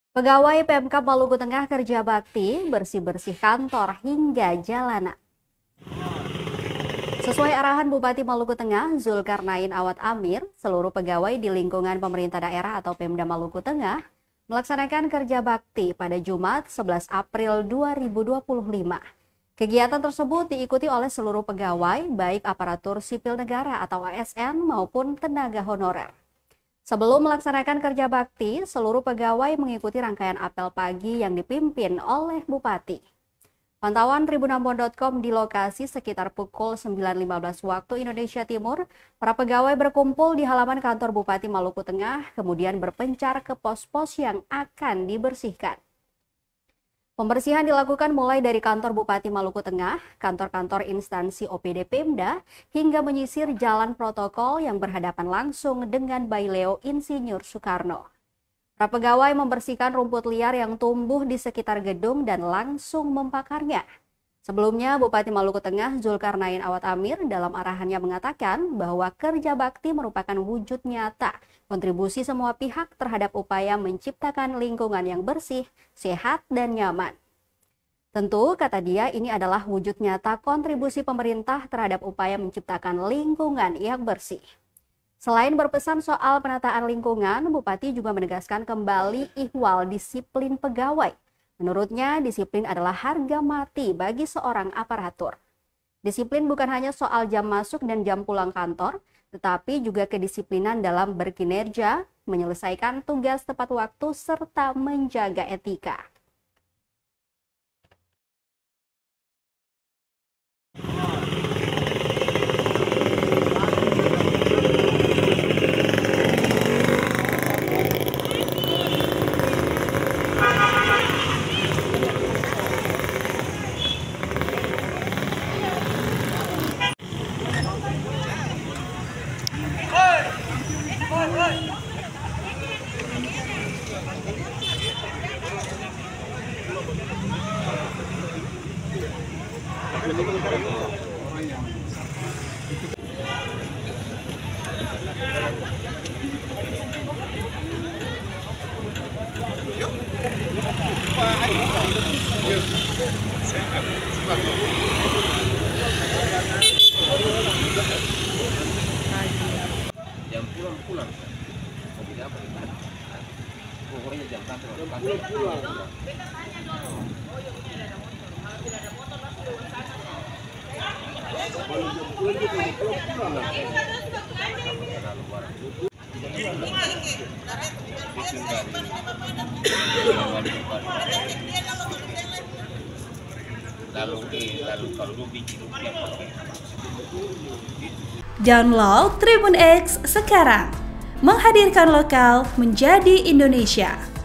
Pegawai Pemkab Maluku Tengah kerja bakti, bersih-bersih kantor hingga jalanan. Sesuai arahan Bupati Maluku Tengah, Zulkarnain Awad Amir, seluruh pegawai di lingkungan pemerintah daerah atau Pemda Maluku Tengah melaksanakan kerja bakti pada Jumat 11 April 2025. Kegiatan tersebut diikuti oleh seluruh pegawai, baik aparatur sipil negara atau ASN maupun tenaga honorer. Sebelum melaksanakan kerja bakti, seluruh pegawai mengikuti rangkaian apel pagi yang dipimpin oleh Bupati. Pantauan tribunambon.com di lokasi sekitar pukul 9.15 waktu Indonesia Timur, para pegawai berkumpul di halaman kantor Bupati Maluku Tengah, kemudian berpencar ke pos-pos yang akan dibersihkan. Pembersihan dilakukan mulai dari kantor Bupati Maluku Tengah, kantor-kantor instansi OPD Pemda, hingga menyisir jalan protokol yang berhadapan langsung dengan Baileo Insinyur Soekarno. Para pegawai membersihkan rumput liar yang tumbuh di sekitar gedung dan langsung membakarnya. Sebelumnya, Bupati Maluku Tengah Zulkarnain Awad Amir dalam arahannya mengatakan bahwa kerja bakti merupakan wujud nyata kontribusi semua pihak terhadap upaya menciptakan lingkungan yang bersih, sehat, dan nyaman. Tentu, kata dia, ini adalah wujud nyata kontribusi pemerintah terhadap upaya menciptakan lingkungan yang bersih. Selain berpesan soal penataan lingkungan, Bupati juga menegaskan kembali ihwal disiplin pegawai. Menurutnya, disiplin adalah harga mati bagi seorang aparatur. Disiplin bukan hanya soal jam masuk dan jam pulang kantor, tetapi juga kedisiplinan dalam berkinerja, menyelesaikan tugas tepat waktu, serta menjaga etika. Jam pulang. Mobilnya apa? Pokoknya jam kantor. Download Tribun X sekarang, menghadirkan lokal menjadi Indonesia.